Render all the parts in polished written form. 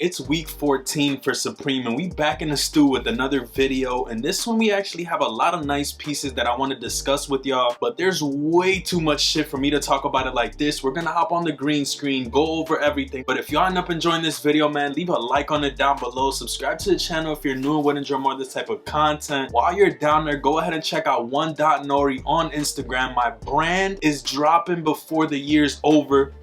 It's week 14 for Supreme and we back in the stew with another video, and this one we actually have a lot of nice pieces that I want to discuss with y'all, but there's way too much shit for me to talk about it like this. We're gonna hop on the green screen, go over everything, but if y'all end up enjoying this video, man, leave a like on it down below, subscribe to the channel if you're new and would enjoy more of this type of content. While you're down there, go ahead and check out NORI on Instagram. My brand is dropping before the year's over,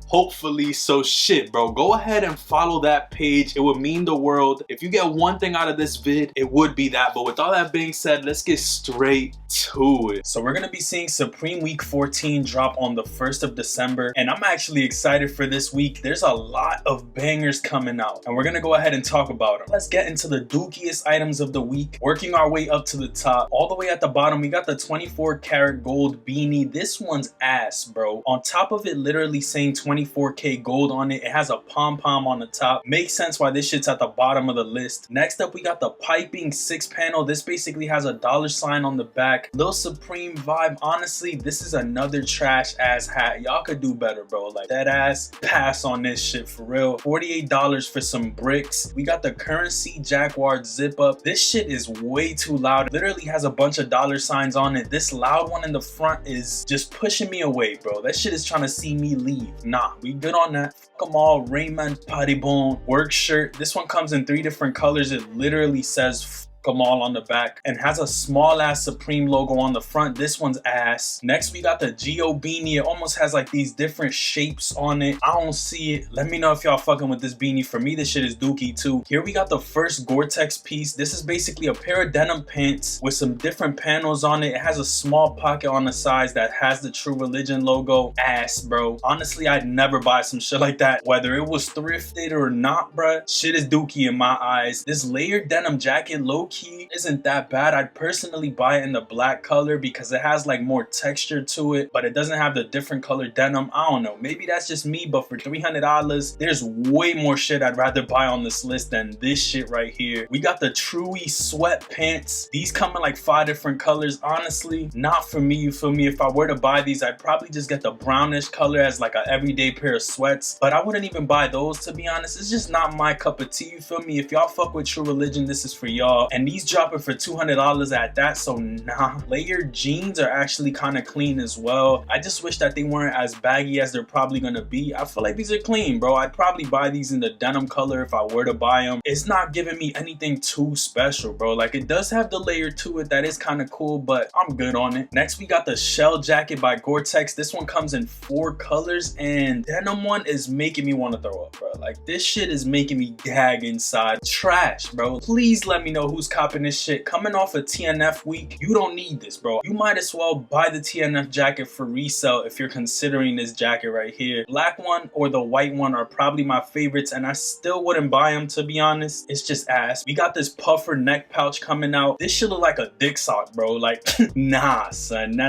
hopefully, so shit, bro, go ahead and follow that page. It would mean the world. If you get one thing out of this vid, it would be that. But with all that being said, let's get straight to it. So we're gonna be seeing Supreme week 14 drop on the 1st of December, and I'm actually excited for this week. There's a lot of bangers coming out, and we're gonna go ahead and talk about them. Let's get into the dookiest items of the week, working our way up to the top. All the way at the bottom, we got the 24 karat gold beanie. This one's ass, bro. On top of it literally saying 24K gold on it. It has a pom-pom on the top. Makes sense why this shit's at the bottom of the list. Next up, we got the piping 6-panel. This basically has a $sign on the back. Little Supreme vibe. Honestly, this is another trash ass hat. Y'all could do better, bro. Like, that ass pass on this shit for real. $48 for some bricks. We got the currency Jaguar zip up. This shit is way too loud. It literally has a bunch of $signs on it. This loud one in the front is just pushing me away, bro. That shit is trying to see me leave. Nah, we good on that. Fuck them all. Raymond Potty Bone work shirt. This one comes in 3 different colors. It literally says them all on the back and has a small ass Supreme logo on the front. This one's ass. Next, we got the Geo beanie. It almost has like these different shapes on it. I don't see it. Let me know if y'all fucking with this beanie. For me, this shit is dookie too. Here we got the first Gore-Tex piece. This is basically a pair of denim pants with some different panels on it. It has a small pocket on the sides that has the True Religion logo. Ass, bro. Honestly, I'd never buy some shit like that, whether it was thrifted or not, bruh. Shit is dookie in my eyes. This layered denim jacket, low key, isn't that bad. I'd personally buy it in the black color because it has like more texture to it, but it doesn't have the different color denim. I don't know, maybe that's just me, but for $300 there's way more shit I'd rather buy on this list than this shit right here. We got the Truey sweatpants. These come in like 5 different colors. Honestly, not for me, you feel me? If I were to buy these, I'd probably just get the brownish color as like an everyday pair of sweats, but I wouldn't even buy those, to be honest. It's just not my cup of tea, you feel me? If y'all fuck with True Religion, this is for y'all. And these dropping for $200 at that, so nah. Layered jeans are actually kind of clean as well. I just wish that they weren't as baggy as they're probably gonna be. I feel like these are clean, bro. I'd probably buy these in the denim color if I were to buy them. It's not giving me anything too special, bro. Like, it does have the layer to it that is kind of cool, but I'm good on it. Next, we got the shell jacket by Gore-Tex. This one comes in 4 colors, and denim one is making me want to throw up, bro. Like, this shit is making me gag inside. Trash, bro. Please let me know who's copping this shit. Coming off a TNF week, you don't need this, bro. You might as well buy the TNF jacket for resale if you're considering this jacket right here. Black one or the white one are probably my favorites, and I still wouldn't buy them, to be honest. It's just ass. We got this puffer neck pouch coming out. This shit look like a dick sock, bro. Like, nah, son. Nah.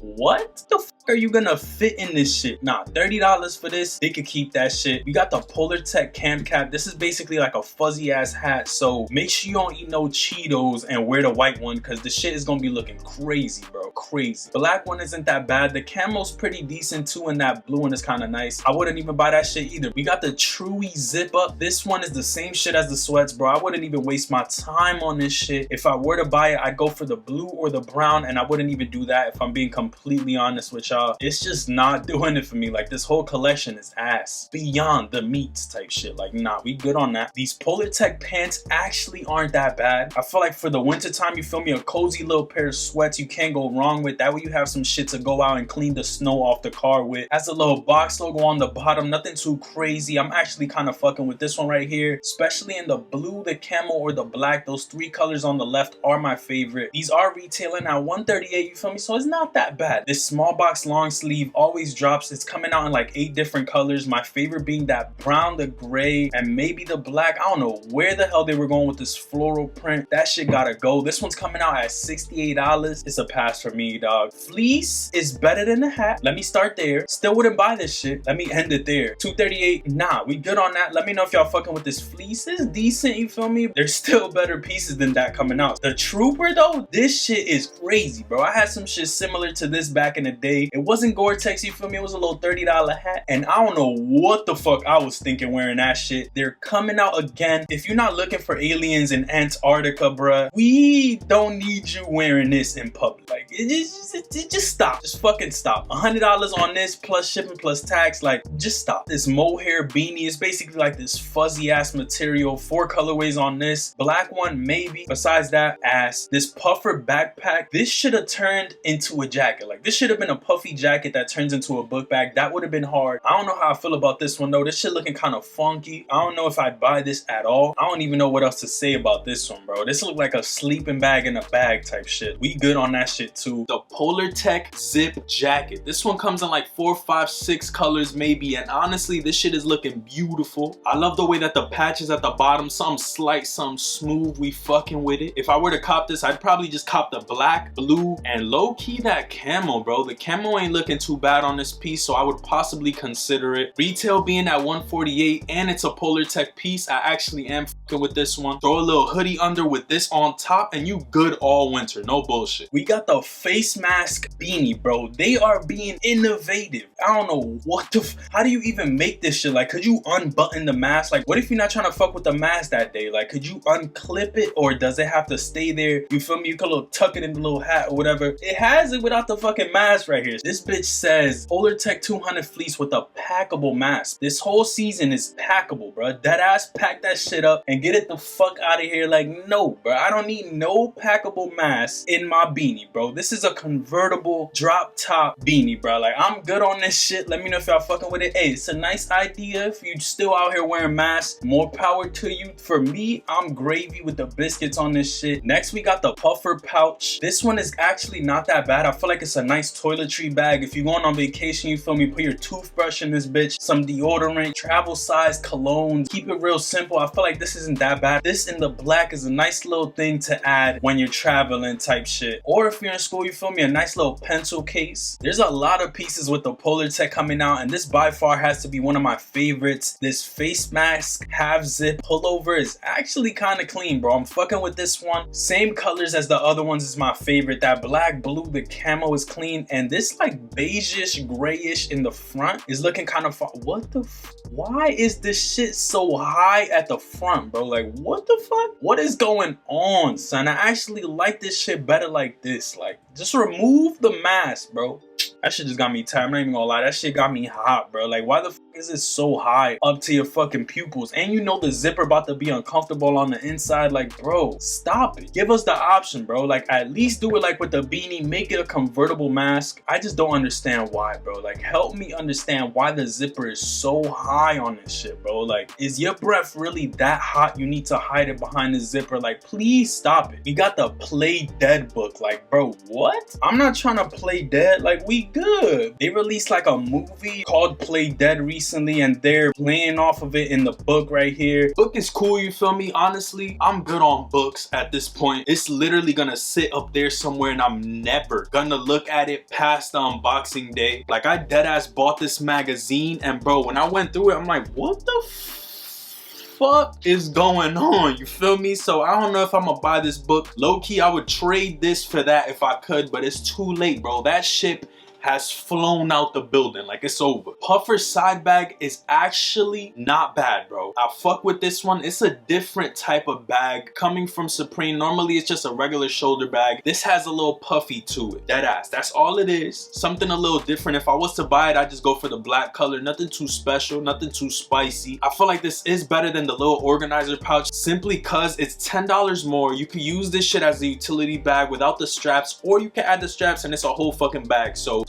What the fuck are you gonna fit in this shit? Nah, $30 for this. They could keep that shit. We got the Polar Tech cam cap. This is basically like a fuzzy ass hat, so make sure you don't eat no Cheetos and wear the white one, because the shit is gonna be looking crazy, bro. Crazy. Black one isn't that bad. The camo's pretty decent too, and that blue one is kind of nice. I wouldn't even buy that shit either. We got the Truey zip up. This one is the same shit as the sweats, bro. I wouldn't even waste my time on this shit. If I were to buy it, I'd go for the blue or the brown, and I wouldn't even do that if I'm being completely honest with y'all. It's just not doing it for me. Like, this whole collection is ass. Beyond the meats type shit. Like, nah, we good on that. These Polar Tech pants actually aren't that bad. I feel like for the winter time, you feel me, a cozy little pair of sweats you can't go wrong with. That way you have some shit to go out and clean the snow off the car with. Has a little box logo on the bottom, nothing too crazy. I'm actually kind of fucking with this one right here, especially in the blue, the camel, or the black. Those 3 colors on the left are my favorite. These are retailing at $138, you feel me? So it's not that bad. This small box long sleeve always drops. It's coming out in like 8 different colors. My favorite being that brown, the gray, and maybe the black. I don't know where the hell they were going with this floral print, different. That shit gotta go. This one's coming out at $68. It's a pass for me, dog. Fleece is better than the hat. Let me start there. Still wouldn't buy this shit. Let me end it there. $238. Nah, we good on that. Let me know if y'all fucking with this fleece. It's decent, you feel me? There's still better pieces than that coming out. The Trooper though, this shit is crazy, bro. I had some shit similar to this back in the day. It wasn't Gore-Tex, you feel me? It was a little $30 hat, and I don't know what the fuck I was thinking wearing that shit. They're coming out again. If you're not looking for aliens in Antarctica, bruh, we don't need you wearing this in public. Like, just stop. Just fucking stop. $100 on this plus shipping plus tax. Like, just stop. This mohair beanie is basically like this fuzzy ass material. 4 colorways on this. Black one maybe. Besides that, ass. This puffer backpack. This should have turned into a jacket. Like, this should have been a puffy jacket that turns into a book bag. That would have been hard. I don't know how I feel about this one though. This shit looking kind of funky. I don't know if I'd buy this at all. I don't even know what else to say about this one, bro. This look like a sleeping bag in a bag type shit. We good on that shit too. The Polar Tech zip jacket. This one comes in like 4, 5, 6 colors maybe, and honestly this shit is looking beautiful. I love the way that the patches at the bottom, some slight, some smooth. We fucking with it. If I were to cop this, I'd probably just cop the black, blue, and low-key that camo, bro. The camo ain't looking too bad on this piece, so I would possibly consider it. Retail being at $148, and it's a Polar Tech piece, I actually am fucking with this one. Throw a little hoodie under with this on top and you good all winter. No bullshit. We got the face mask beanie, bro. They are being innovative. I don't know what the how do you even make this shit? Like, could you unbutton the mask? Like, what if you're not trying to fuck with the mask that day? Like, could you unclip it, or does it have to stay there? You feel me? You could little tuck it in the little hat or whatever. It has it without the fucking mask right here. This bitch says Polar Tech 200 fleece with a packable mask. This whole season is packable, bro. That ass pack that shit up and get it the fuck out of here. Like, no, bro. I don't need no packable mask in my beanie, bro. This is a convertible drop top beanie, bro. Like, I'm good on this shit. Let me know if y'all fucking with it. Hey, it's a nice idea. If you still out here wearing masks, more power to you. For me, I'm gravy with the biscuits on this shit. Next, we got the puffer pouch. This one is actually not that bad. I feel like it's a nice toiletry bag. If you're going on vacation, you feel me, put your toothbrush in this bitch, some deodorant, travel size cologne. Keep it real simple. I feel like this isn't that bad. This in the black is a nice little thing to add when you're traveling type shit. Or if you're in school, you feel me, a nice little pencil case. There's a lot of pieces with the Polar Tech coming out, and this by far has to be one of my favorites. This face mask half zip pullover is actually kind of clean, bro. I'm fucking with this one. Same colors as the other ones is my favorite. That black, blue, the camo is clean, and this like beigeish, grayish in the front is looking kind of far. What the why is this shit so high at the front, bro? Like, what the fuck? What is going on, son? I actually like this shit better like this. Like, just remove the mask, bro. That shit just got me tired. I'm not even gonna lie. That shit got me hot, bro. Like, why the fuck is it so high up to your fucking pupils? And you know the zipper about to be uncomfortable on the inside. Like, bro, stop it. Give us the option, bro. Like, at least do it like with the beanie. Make it a convertible mask. I just don't understand why, bro. Like, help me understand why the zipper is so high on this shit, bro. Like, is your breath really that hot? You need to hide it behind the zipper. Like, please stop it. We got the Play Dead book. Like, bro, what? I'm not trying to play dead. Like, we good. They released like a movie called Play Dead recently, and they're playing off of it in the book right here. Book is cool, you feel me? Honestly, I'm good on books at this point. It's literally gonna sit up there somewhere, and I'm never gonna look at it past the unboxing day. Like, I deadass bought this magazine, and bro, when I went through it, I'm like, what the fuck is going on? You feel me? So I don't know if I'm gonna buy this book. Low-key, I would trade this for that if I could, but it's too late, bro. That ship has flown out the building. Like, it's over. Puffer side bag is actually not bad, bro. I fuck with this one. It's a different type of bag coming from Supreme. Normally it's just a regular shoulder bag. This has a little puffy to it. That ass. That's all it is. Something a little different. If I was to buy it, I just go for the black color. Nothing too special, nothing too spicy. I feel like this is better than the little organizer pouch simply cause it's $10 more. You can use this shit as a utility bag without the straps, or you can add the straps and it's a whole fucking bag. So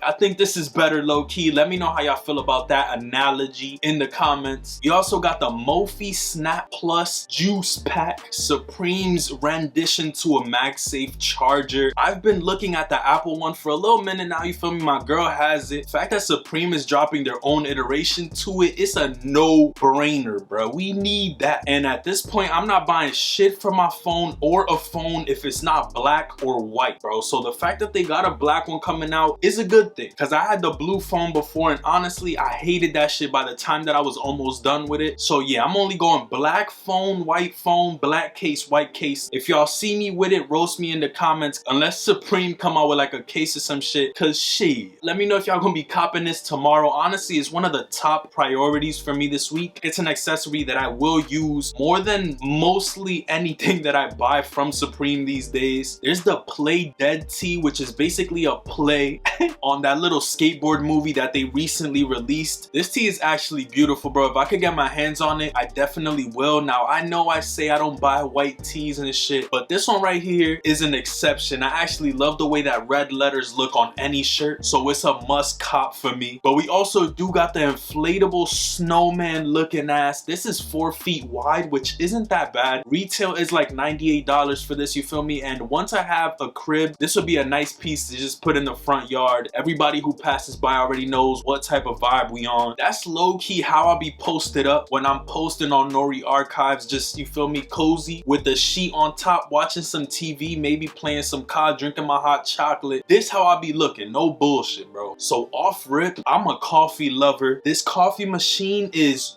I think this is better low-key. Let me know how y'all feel about that analogy in the comments. You also got the Mophie Snap Plus Juice Pack, Supreme's rendition to a MagSafe charger. I've been looking at the Apple one for a little minute now, you feel me? My girl has it. The fact that Supreme is dropping their own iteration to it, it's a no-brainer, bro. We need that. And at this point, I'm not buying shit for my phone or a phone if it's not black or white, bro. So the fact that they got a black one coming out is a good thing, because I had the blue phone before and honestly I hated that shit by the time that I was almost done with it. So yeah, I'm only going black phone, black case, white case. If y'all see me with it, roast me in the comments, unless Supreme come out with like a case or some shit, cause shit. Let me know if y'all gonna be copping this tomorrow. Honestly, it's one of the top priorities for me this week. It's an accessory that I will use more than mostly anything that I buy from Supreme these days. There's the Play Dead tee, which is basically a play on that little skateboard movie that they recently released. This tee is actually beautiful, bro. If I could get my hands on it, I definitely will. Now, I know I say I don't buy white tees and shit, but this one right here is an exception. I actually love the way that red letters look on any shirt, so it's a must cop for me. But we also do got the inflatable snowman looking ass. This is 4 feet wide, which isn't that bad. Retail is like $98 for this, you feel me? And once I have a crib, this would be a nice piece to just put in the front yard. Everybody who passes by already knows what type of vibe we on. That's low-key how I'll be posted up when I'm posting on NORI archives, just, you feel me, cozy with the sheet on top, watching some TV, maybe playing some COD, drinking my hot chocolate. This how I be looking, no bullshit, bro. So off rip, I'm a coffee lover. This coffee machine is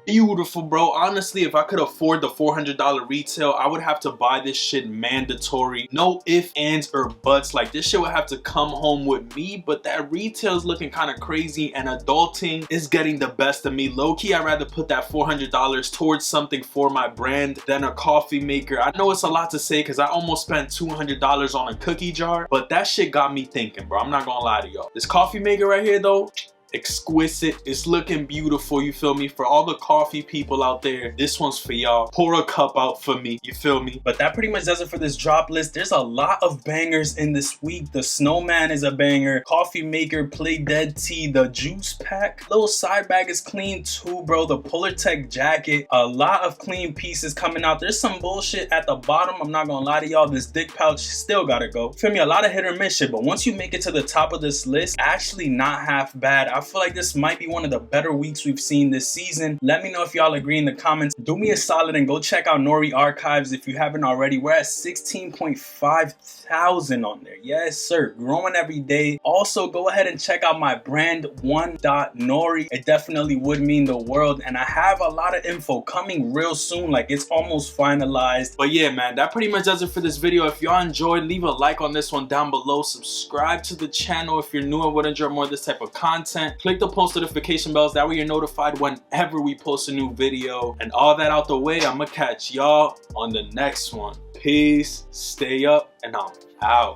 beautiful, bro. Honestly, if I could afford the $400 retail, I would have to buy this shit mandatory. No ifs, ands, or buts. Like, this shit would have to come home with me, but that retail is looking kind of crazy and adulting is getting the best of me. Low-key, I'd rather put that $400 towards something for my brand than a coffee maker. I know it's a lot to say because I almost spent $200 on a cookie jar, but that shit got me thinking, bro. I'm not gonna lie to y'all. This coffee maker right here, though, exquisite. It's looking beautiful, you feel me? For all the coffee people out there, this one's for y'all. Pour a cup out for me, you feel me? But that pretty much does it for this drop list. There's a lot of bangers in this week. The snowman is a banger, coffee maker, Play Dead tee, the juice pack, little side bag is clean too, bro. The Polar Tech jacket, a lot of clean pieces coming out. There's some bullshit at the bottom, I'm not gonna lie to y'all. This dick pouch still gotta go, feel me? A lot of hit or miss shit, but once you make it to the top of this list, actually not half bad. I feel like this might be one of the better weeks we've seen this season. Let me know if y'all agree in the comments. Do me a solid and go check out NORI archives if you haven't already. We're at 16.5 thousand on there. Yes, sir. Growing every day. Also, go ahead and check out my brand one.nori. It definitely would mean the world. And I have a lot of info coming real soon. Like, it's almost finalized. But yeah, man, that pretty much does it for this video. If y'all enjoyed, leave a like on this one down below. Subscribe to the channel if you're new and would enjoy more of this type of content. Click the post notification bells, that way you're notified whenever we post a new video. And all that out the way, I'ma catch y'all on the next one. Peace, stay up, and I'm out.